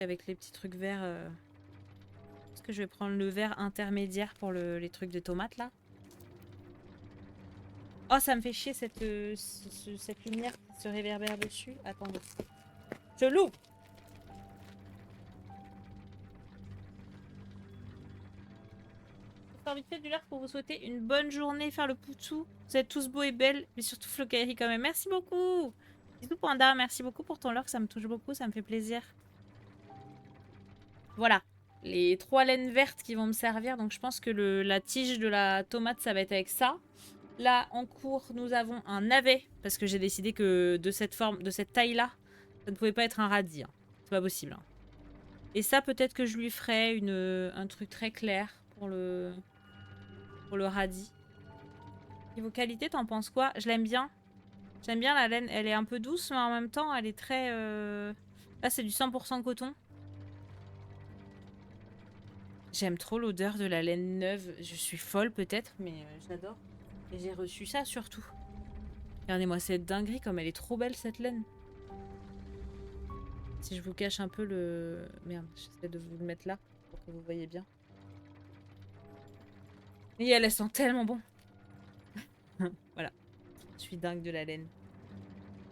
avec les petits trucs verts. Est-ce que je vais prendre le vert intermédiaire pour les trucs de tomates là? Oh, ça me fait chier cette lumière qui se réverbère dessus. Attendez. Je loupe! Je sors vite fait du lard pour vous souhaiter une bonne journée, faire le poutou. Vous êtes tous beaux et belles, mais surtout Flocairi quand même. Merci beaucoup! Bisous Panda, merci beaucoup pour ton lurk, ça me touche beaucoup, ça me fait plaisir. Voilà, les 3 laines vertes qui vont me servir. Donc je pense que la tige de la tomate, ça va être avec ça. Là, en cours, nous avons un navet. Parce que j'ai décidé que de cette forme, de cette taille-là, ça ne pouvait pas être un radis. Hein. C'est pas possible. Hein. Et ça, peut-être que je lui ferai un truc très clair pour le radis. Niveau qualité, t'en penses quoi? Je l'aime bien. J'aime bien la laine. Elle est un peu douce, mais en même temps, elle est très... Là, c'est du 100% coton. J'aime trop l'odeur de la laine neuve. Je suis folle peut-être, mais j'adore. Et j'ai reçu ça surtout. Regardez-moi cette dinguerie, comme elle est trop belle cette laine. Si je vous cache un peu le... Merde, j'essaie de vous le mettre là, pour que vous voyez bien. Et elle sent tellement bon. Voilà. Je suis dingue de la laine.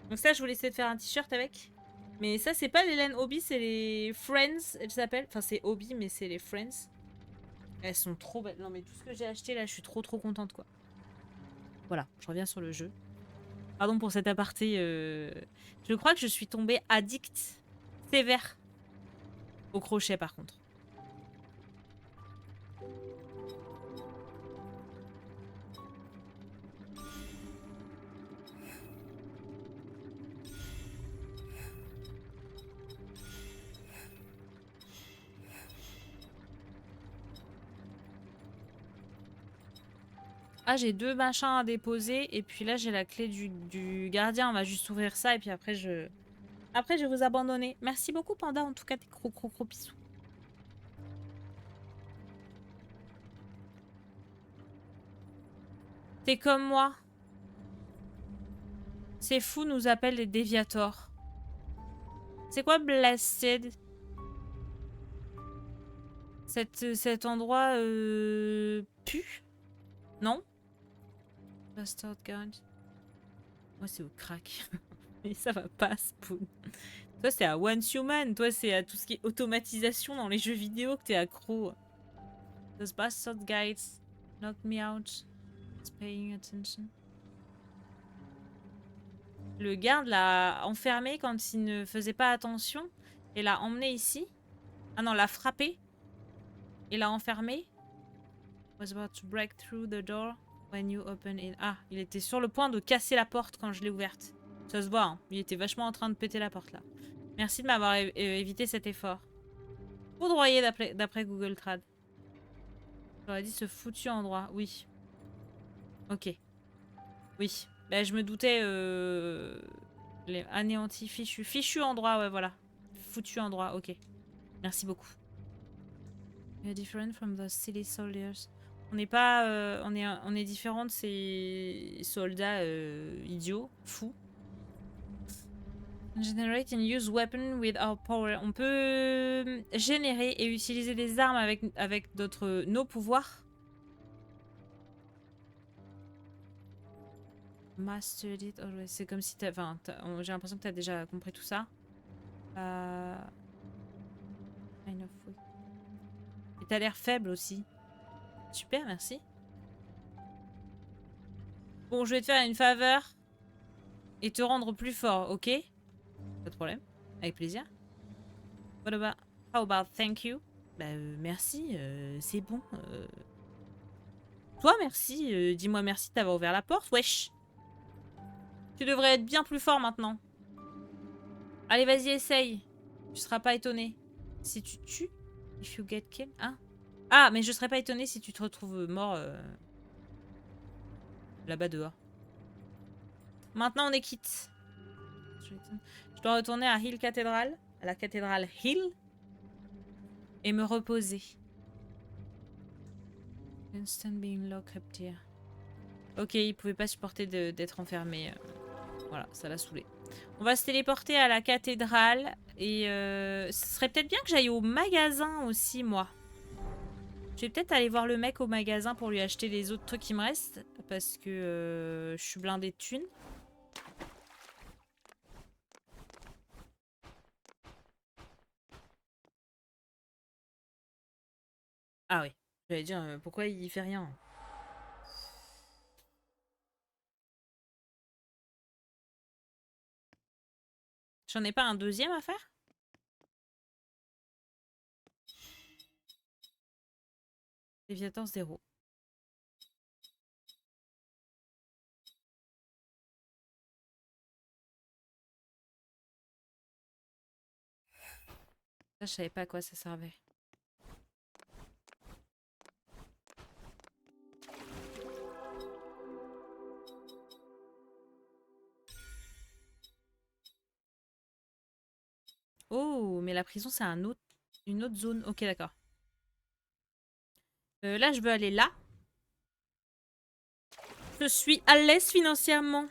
Donc ça, je voulais essayer de faire un t-shirt avec. Mais ça, c'est pas les laines Hobby, c'est les Friends, elles s'appellent. Enfin, c'est Hobby, mais c'est les Friends. Elles sont trop belles. Non, mais tout ce que j'ai acheté là, je suis trop contente, quoi. Voilà, je reviens sur le jeu. Pardon pour cet aparté. Je crois que je suis tombée addict sévère au crochet, par contre. Ah, j'ai 2 machins à déposer. Et puis là, j'ai la clé du gardien. On va juste ouvrir ça. Et puis après, je vais vous abandonner. Merci beaucoup, Panda. En tout cas, tes gros bisous. T'es comme moi. Ces fous nous appellent les Deviators. C'est quoi Blasted? Cet endroit pue? Non? Bastard Guard. Moi, c'est au crack. Mais ça va pas, Spoon. Toi, c'est à Once Human. Toi, c'est à tout ce qui est automatisation dans les jeux vidéo que t'es accro. Those bastard guides knock me out. It's paying attention. Le garde l'a enfermé quand il ne faisait pas attention et l'a emmené ici. Ah non, l'a frappé et l'a enfermé. Was about to break through the door when you open it. Ah, il était sur le point de casser la porte quand je l'ai ouverte. Ça se voit, hein. Il était vachement en train de péter la porte là. Merci de m'avoir évité cet effort. Foudroyé d'après Google Trad. J'aurais dit ce foutu endroit. Oui. Ok. Oui. Ben, je me doutais. Les anéantis, fichu. Fichu endroit, ouais, voilà. Foutu endroit, ok. Merci beaucoup. You're different from those silly soldiers. On n'est pas... on est différent de ces soldats idiots, fous. Generate and use weapon with our power. On peut générer et utiliser des armes avec nos pouvoirs. Mastered it always. C'est comme si t'as... Enfin, j'ai l'impression que t'as déjà compris tout ça. Kind of weak. Et t'as l'air faible aussi. Super, merci. Bon, je vais te faire une faveur. Et te rendre plus fort, ok? Pas de problème. Avec plaisir. How about thank you? Bah, merci, c'est bon. Toi, merci. Dis-moi merci d'avoir ouvert la porte, wesh. Tu devrais être bien plus fort maintenant. Allez, vas-y, essaye. Tu seras pas étonné. Si tu tues, if you get killed, hein? Ah, mais je serais pas étonné si tu te retrouves mort là-bas dehors. Maintenant, on est quitte. Je dois retourner à Hill Cathedral, à la cathédrale Hill, et me reposer. Instant being locked up here. Ok, il pouvait pas supporter d'être enfermé. Voilà, ça l'a saoulé. On va se téléporter à la cathédrale Et ce serait peut-être bien que j'aille au magasin aussi, moi. Je vais peut-être aller voir le mec au magasin pour lui acheter les autres trucs qui me restent. Parce que je suis blindée de thunes. Ah oui, j'allais dire, pourquoi il fait rien? J'en ai pas un deuxième à faire? Léviathan 0. Ça, je savais pas à quoi ça servait. Oh, mais la prison, c'est une autre zone. Ok, d'accord. Là, je veux aller là. Je suis à l'aise financièrement.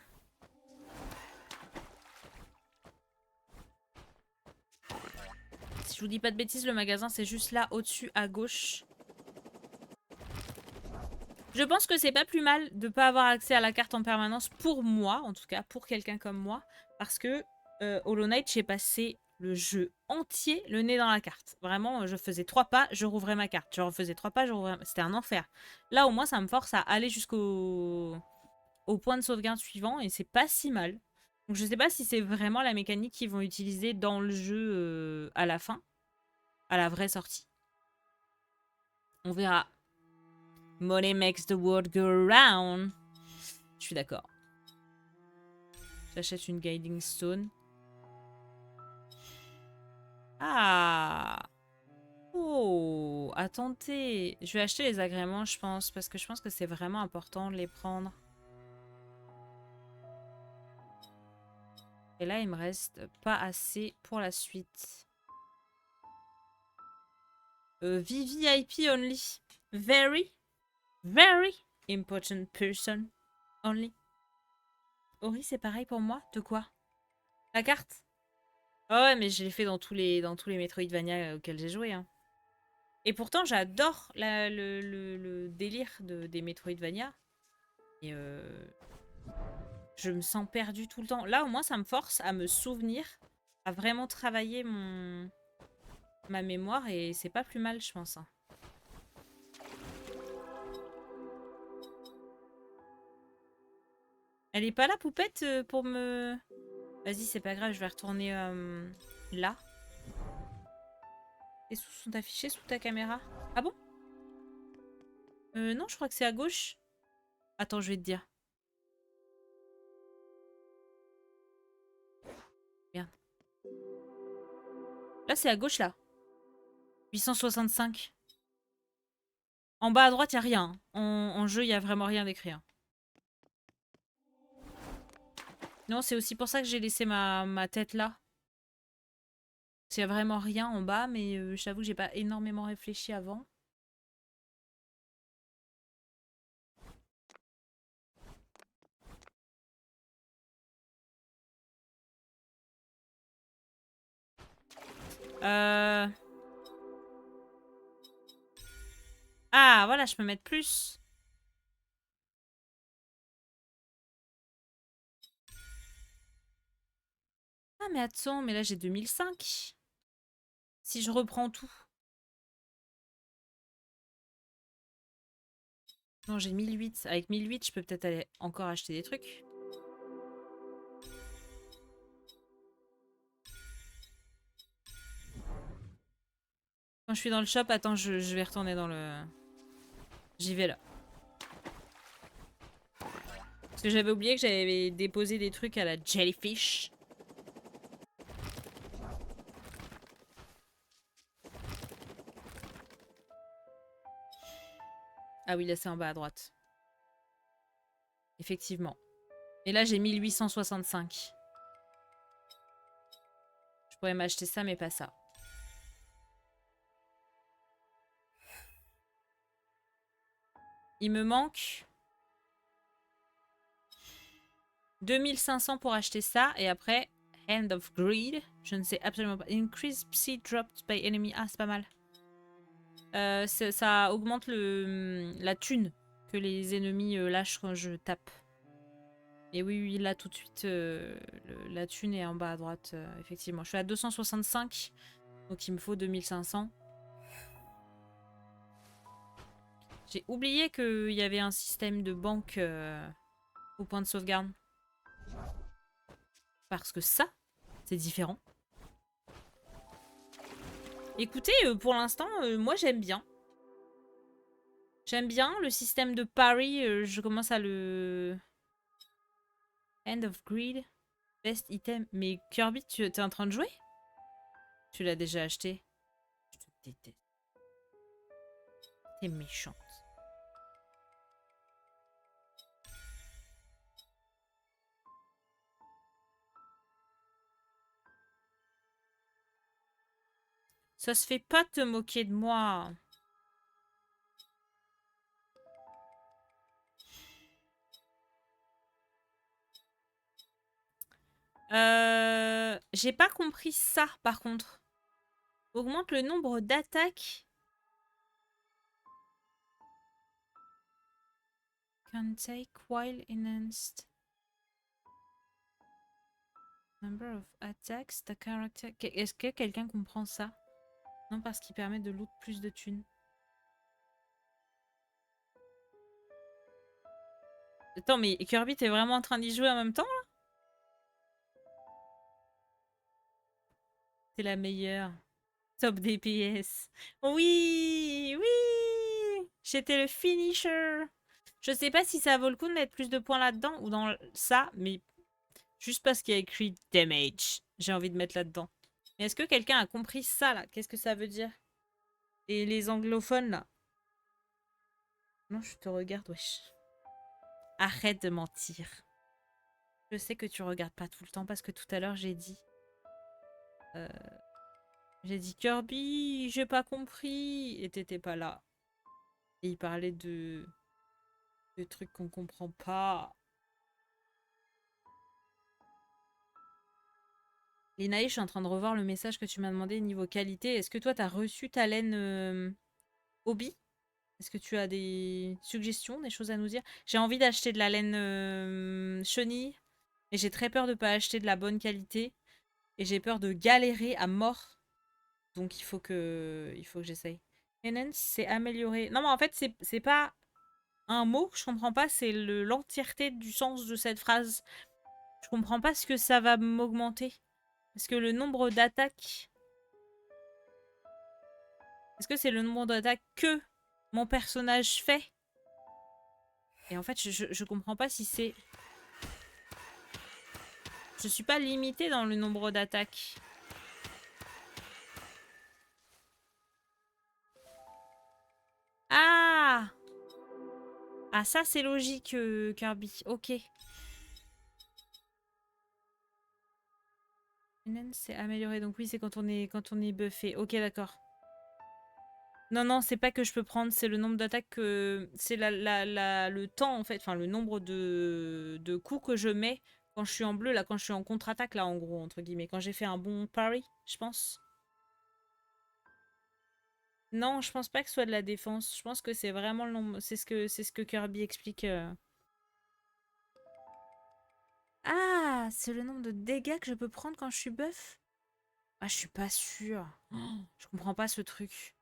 Si je vous dis pas de bêtises, le magasin, c'est juste là, au-dessus, à gauche. Je pense que c'est pas plus mal de pas avoir accès à la carte en permanence pour moi, en tout cas, pour quelqu'un comme moi. Parce que Hollow Knight, j'ai passé le jeu entier le nez dans la carte. Vraiment, je faisais 3 pas, je rouvrais ma carte. Je refaisais 3 pas, je rouvrais... C'était un enfer. Là, au moins, ça me force à aller au point de sauvegarde suivant et c'est pas si mal. Donc je sais pas si c'est vraiment la mécanique qu'ils vont utiliser dans le jeu à la fin, à la vraie sortie. On verra. Money makes the world go round. Je suis d'accord. J'achète une Guiding Stone. Ah. Oh, à tenter. Je vais acheter les agréments, je pense, parce que je pense que c'est vraiment important de les prendre. Et là, il me reste pas assez pour la suite. VVIP only. Very, very important person only. Ori, c'est pareil pour moi? De quoi? La carte? Ah ouais, mais je l'ai fait dans tous les Metroidvania auxquels j'ai joué. Hein. Et pourtant, j'adore le délire des Metroidvania. Et je me sens perdue tout le temps. Là, au moins, ça me force à me souvenir, à vraiment travailler ma mémoire. Et c'est pas plus mal, je pense. Hein. Elle est pas là, Poupette, pour me... Vas-y, c'est pas grave, je vais retourner là. Les sous sont affichés sous ta caméra. Ah bon? Non, je crois que c'est à gauche. Attends, je vais te dire. Merde. Là, c'est à gauche, là. 865. En bas à droite, il n'y a rien. En jeu, il n'y a vraiment rien d'écrit. Hein. Non, c'est aussi pour ça que j'ai laissé ma tête là. Parce qu'il n'y a vraiment rien en bas, mais j'avoue que j'ai pas énormément réfléchi avant. Euh... Ah, voilà, je peux mettre plus. Ah, mais attends, mais là j'ai 2005. Si je reprends tout. Non, j'ai 1008. Avec 1008, je peux peut-être aller encore acheter des trucs. Quand je suis dans le shop, attends, je vais retourner dans le... J'y vais là. Parce que j'avais oublié que j'avais déposé des trucs à la Jellyfish. Ah oui, là c'est en bas à droite. Effectivement. Et là j'ai 1865. Je pourrais m'acheter ça, mais pas ça. Il me manque 2500 pour acheter ça. Et après, Hand of Greed. Je ne sais absolument pas. Increase Psi dropped by enemy. Ah, c'est pas mal. Ça augmente la thune que les ennemis lâchent quand je tape. Et oui, oui, là tout de suite, la thune est en bas à droite, effectivement. Je suis à 265, donc il me faut 2500. J'ai oublié qu'il y avait un système de banque au point de sauvegarde. Parce que ça, c'est différent. Écoutez, pour l'instant, moi j'aime bien. J'aime bien le système de pari, je commence à le... End of Greed, Best Item. Mais Kirby, tu es en train de jouer? Tu l'as déjà acheté? Je te déteste. T'es méchante. Ça se fait pas te moquer de moi. J'ai pas compris ça, par contre. Augmente le nombre d'attaques. Can take while enhanced. Number of attacks, the character... Est-ce que quelqu'un comprend ça? Non, parce qu'il permet de loot plus de thunes. Attends, mais Kirby, t'es vraiment en train d'y jouer en même temps, là? C'est la meilleure. Top DPS. Oui, oui. J'étais le finisher. Je sais pas si ça vaut le coup de mettre plus de points là-dedans ou dans ça, mais juste parce qu'il y a écrit damage, j'ai envie de mettre là-dedans. Mais est-ce que quelqu'un a compris ça, là? Qu'est-ce que ça veut dire? Et les anglophones, là? Non, je te regarde, wesh. Arrête de mentir. Je sais que tu regardes pas tout le temps parce que tout à l'heure, j'ai dit... J'ai dit Kirby, j'ai pas compris. Et t'étais pas là. Et il parlait de trucs qu'on comprend pas. Linaï, je suis en train de revoir le message que tu m'as demandé niveau qualité. Est-ce que toi, t'as reçu ta laine Obi? Est-ce que tu as des suggestions, des choses à nous dire? J'ai envie d'acheter de la laine chenille. Et j'ai très peur de pas acheter de la bonne qualité. Et j'ai peur de galérer à mort. Donc il faut que j'essaye. Enhance, c'est améliorer. Non, mais en fait, c'est pas un mot que je comprends pas. C'est l'entièreté du sens de cette phrase. Je comprends pas ce que ça va m'augmenter. Est-ce que le nombre d'attaques... Est-ce que c'est le nombre d'attaques que mon personnage fait? Et en fait, je comprends pas si c'est... Je suis pas limitée dans le nombre d'attaques. Ah! Ah, ça c'est logique, Kirby. Ok. C'est amélioré. Donc oui, c'est quand on est buffé. Ok, d'accord. Non, non, c'est pas que je peux prendre, c'est le nombre d'attaques que... C'est le temps, en fait. Enfin, le nombre de coups que je mets quand je suis en bleu, là, quand je suis en contre-attaque, là, en gros, entre guillemets. Quand j'ai fait un bon parry, je pense. Non, je pense pas que ce soit de la défense. Je pense que c'est vraiment le nombre... C'est ce que Kirby explique. Ah, c'est le nombre de dégâts que je peux prendre quand je suis buff? Ah, je suis pas sûre. Oh, je comprends pas ce truc.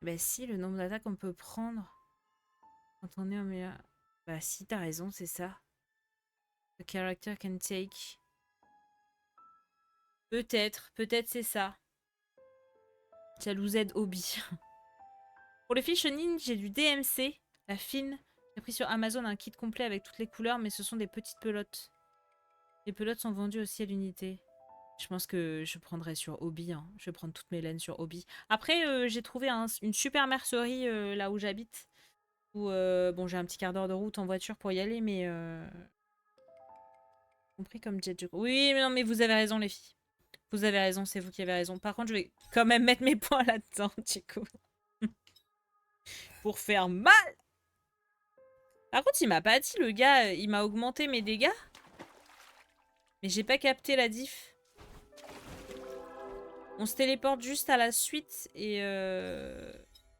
Bah si, le nombre d'attaques qu'on peut prendre quand on est en meilleur... Bah si, t'as raison, c'est ça. The character can take. Peut-être c'est ça. Jaloused hobby. Pour les fiches ninja, j'ai du DMC, la fine. J'ai pris sur Amazon un kit complet avec toutes les couleurs, mais ce sont des petites pelotes. Les pelotes sont vendues aussi à l'unité. Je pense que je prendrai sur Hobby. Hein. Je vais prendre toutes mes laines sur Hobby. Après, j'ai trouvé une super mercerie là où j'habite. Où, bon, j'ai un petit quart d'heure de route en voiture pour y aller, mais... Compris comme jet. Oui, mais non, mais vous avez raison, les filles. Vous avez raison, c'est vous qui avez raison. Par contre, je vais quand même mettre mes points là-dedans, du coup. Pour faire mal. Par contre, il m'a pas dit, le gars, il m'a augmenté mes dégâts. Mais j'ai pas capté la diff. On se téléporte juste à la suite et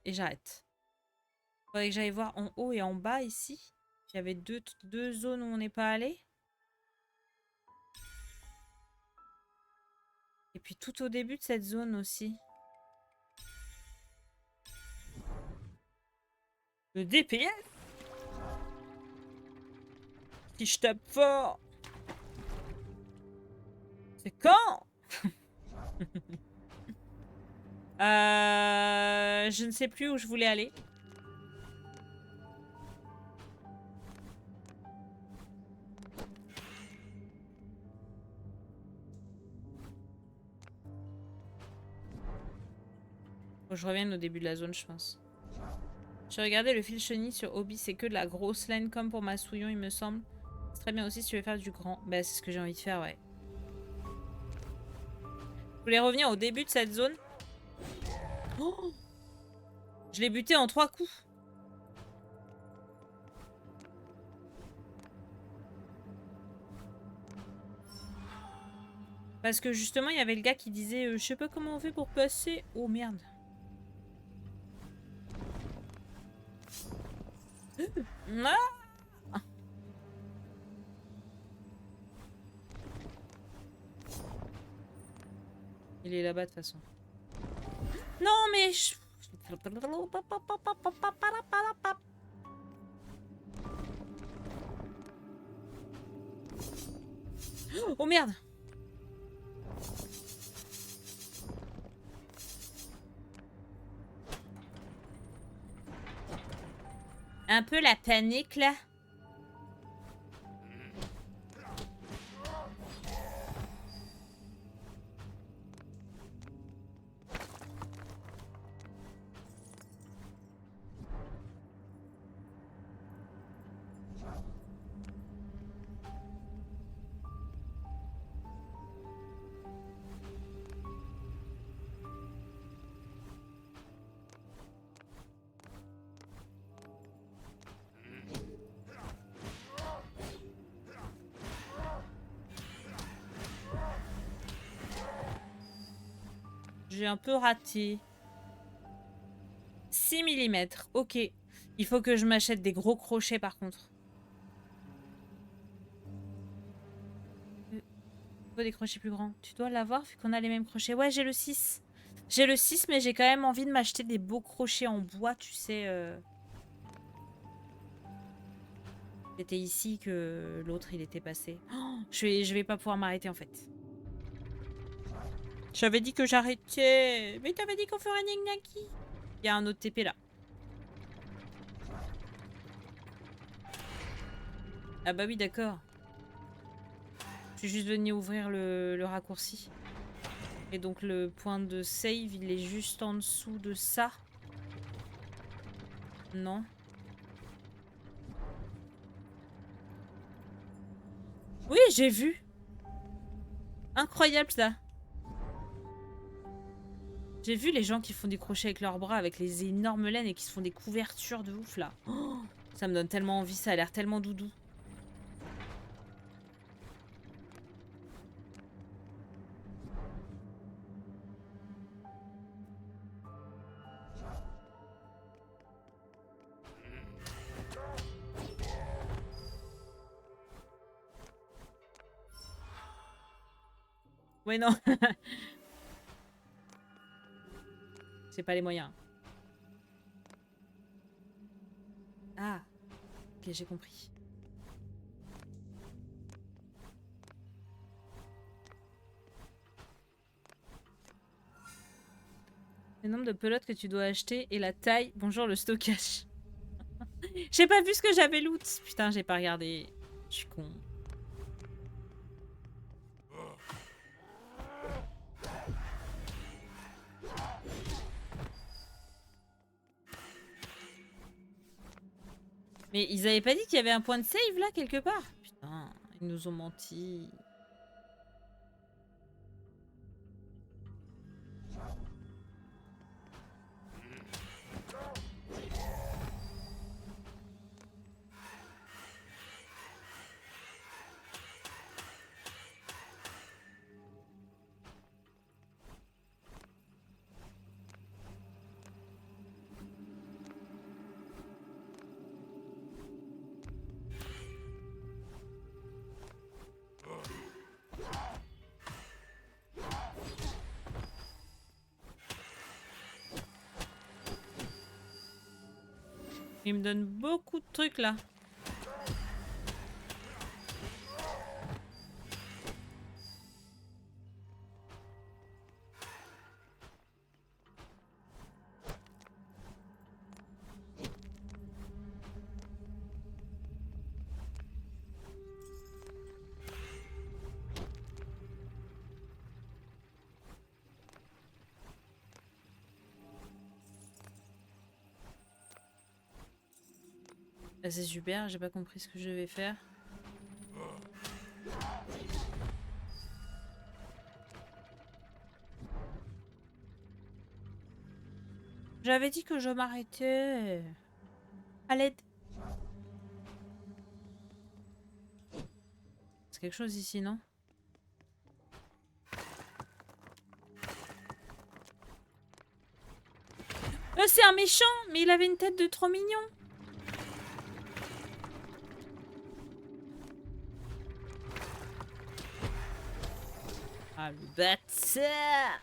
j'arrête. Faudrait que j'aille voir en haut et en bas ici. Il y avait deux zones où on n'est pas allé. Et puis tout au début de cette zone aussi. Le DPS. Si je tape fort. C'est quand? Je ne sais plus où je voulais aller. Faut que je revienne au début de la zone, je pense. J'ai regardé le fil chenille sur Hobby, c'est que de la grosse laine comme pour ma souillon, il me semble. C'est très bien aussi si tu veux faire du grand. Bah, c'est ce que j'ai envie de faire, ouais. Je voulais revenir au début de cette zone. Oh, je l'ai buté en 3 coups. Parce que justement, il y avait le gars qui disait je sais pas comment on fait pour passer. Oh merde. Ah, il est là-bas de toute façon. Non mais... Oh merde. Un peu la panique là. J'ai un peu raté. 6 mm. Ok. Il faut que je m'achète des gros crochets par contre. Il faut des crochets plus grands. Tu dois l'avoir vu qu'on a les mêmes crochets. Ouais, j'ai le 6. J'ai le 6, mais j'ai quand même envie de m'acheter des beaux crochets en bois, tu sais. C'était ici que l'autre, il était passé. Oh, je vais pas pouvoir m'arrêter en fait. J'avais dit que j'arrêtais. Mais t'avais dit qu'on ferait Nignaki. Il y a un autre TP là. Ah bah oui, d'accord. Je suis juste venu ouvrir le raccourci. Et donc le point de save, il est juste en dessous de ça. Non. Oui, j'ai vu. Incroyable ça. J'ai vu les gens qui font des crochets avec leurs bras, avec les énormes laines et qui se font des couvertures de ouf là. Oh, ça me donne tellement envie, ça a l'air tellement doudou. Ouais, non. C'est pas les moyens. Ah, ok, j'ai compris. Le nombre de pelotes que tu dois acheter et la taille. Bonjour le stockage. J'ai pas vu ce que j'avais loot. Putain, j'ai pas regardé. Je suis con. Mais ils avaient pas dit qu'il y avait un point de save là quelque part? Putain, ils nous ont menti. Il me donne beaucoup de trucs là. Bah, c'est super, j'ai pas compris ce que je vais faire. J'avais dit que je m'arrêtais. À l'aide. C'est quelque chose ici, non? C'est un méchant, mais il avait une tête de trop mignon. Ah, le bâtard!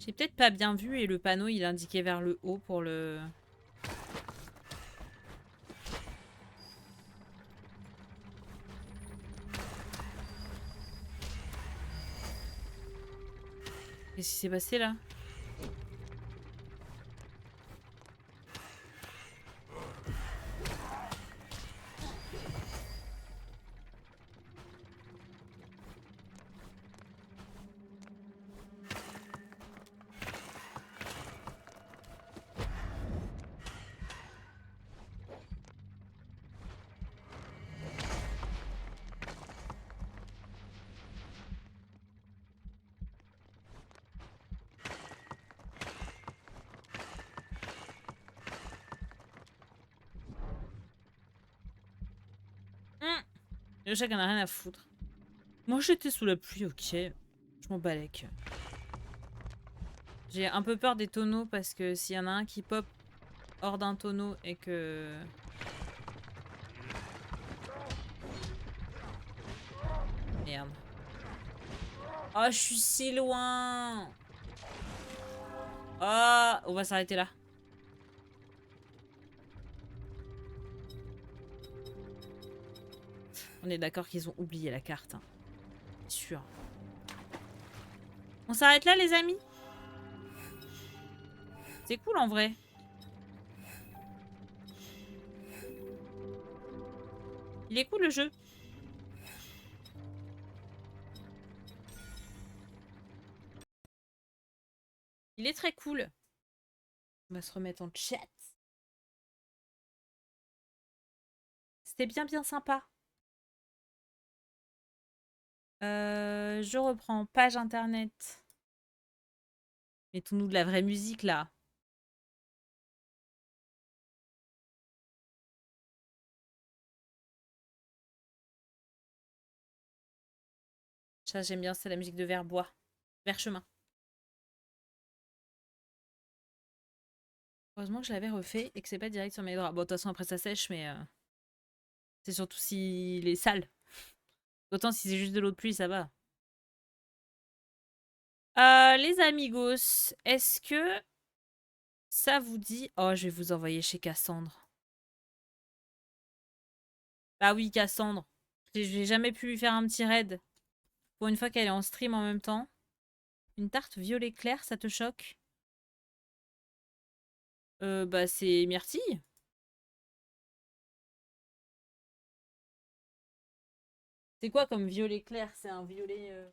J'ai peut-être pas bien vu et le panneau il indiquait vers le haut pour le... Qu'est-ce qui s'est passé là? Le chat qui en a rien à foutre. Moi j'étais sous la pluie, ok. Je m'en balèque. J'ai un peu peur des tonneaux parce que s'il y en a un qui pop hors d'un tonneau et que... Merde. Oh, je suis si loin. Oh, on va s'arrêter là. On est d'accord qu'ils ont oublié la carte. Hein. Sûr. On s'arrête là, les amis? C'est cool en vrai. Il est cool le jeu. Il est très cool. On va se remettre en chat. C'était bien sympa. Je reprends page internet. Mettons-nous de la vraie musique là. Ça j'aime bien, c'est la musique de Verbois. Verchemin. Heureusement que je l'avais refait et que c'est pas direct sur mes draps. Bon, de toute façon après ça sèche, mais c'est surtout s'il est sale. Autant si c'est juste de l'eau de pluie, ça va. Les amigos, est-ce que ça vous dit... Oh, je vais vous envoyer chez Cassandre. Bah oui, Cassandre. J'ai jamais pu lui faire un petit raid. Pour une fois qu'elle est en stream en même temps. Une tarte violet clair, ça te choque? Bah c'est myrtille. C'est quoi comme violet clair? C'est un violet...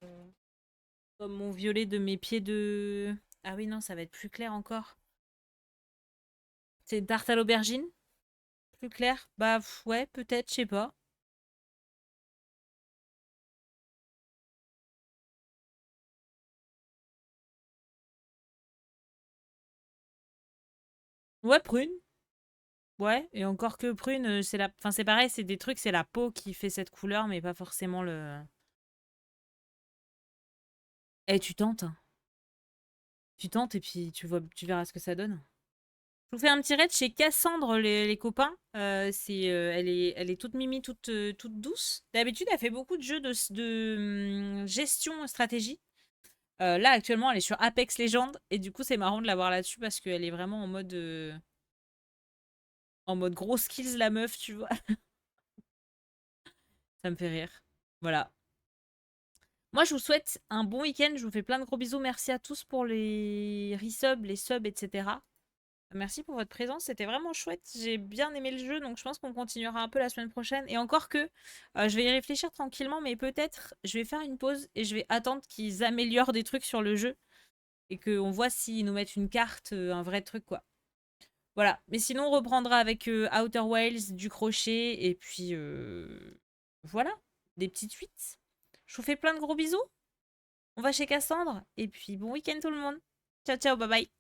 comme mon violet de mes pieds de... Ah oui, non, ça va être plus clair encore. C'est une tarte à l'aubergine? Plus clair? Bah ouais, peut-être, je sais pas. Ouais, prune. Ouais, et encore que prune, c'est la... Enfin, c'est pareil, c'est des trucs, c'est la peau qui fait cette couleur, mais pas forcément le... Eh, tu tentes. Hein. Tu tentes et puis tu vois, tu verras ce que ça donne. Je vous fais un petit raid chez Cassandre, les copains. Elle est toute mimi, toute douce. D'habitude, elle fait beaucoup de jeux de gestion stratégie. Là, actuellement, elle est sur Apex Legends. Et du coup, c'est marrant de la voir là-dessus parce qu'elle est vraiment en mode gros skills, la meuf, tu vois. Ça me fait rire. Voilà. Moi, je vous souhaite un bon week-end. Je vous fais plein de gros bisous. Merci à tous pour les resubs, les subs, etc. Merci pour votre présence, c'était vraiment chouette. J'ai bien aimé le jeu, donc je pense qu'on continuera un peu la semaine prochaine. Et encore que, je vais y réfléchir tranquillement, mais peut-être je vais faire une pause et je vais attendre qu'ils améliorent des trucs sur le jeu et qu'on voit s'ils nous mettent une carte, un vrai truc, quoi. Voilà. Mais sinon, on reprendra avec Outer Wilds, du crochet, et puis voilà, des petites suites. Je vous fais plein de gros bisous. On va chez Cassandre, et puis bon week-end tout le monde. Ciao, ciao, bye bye.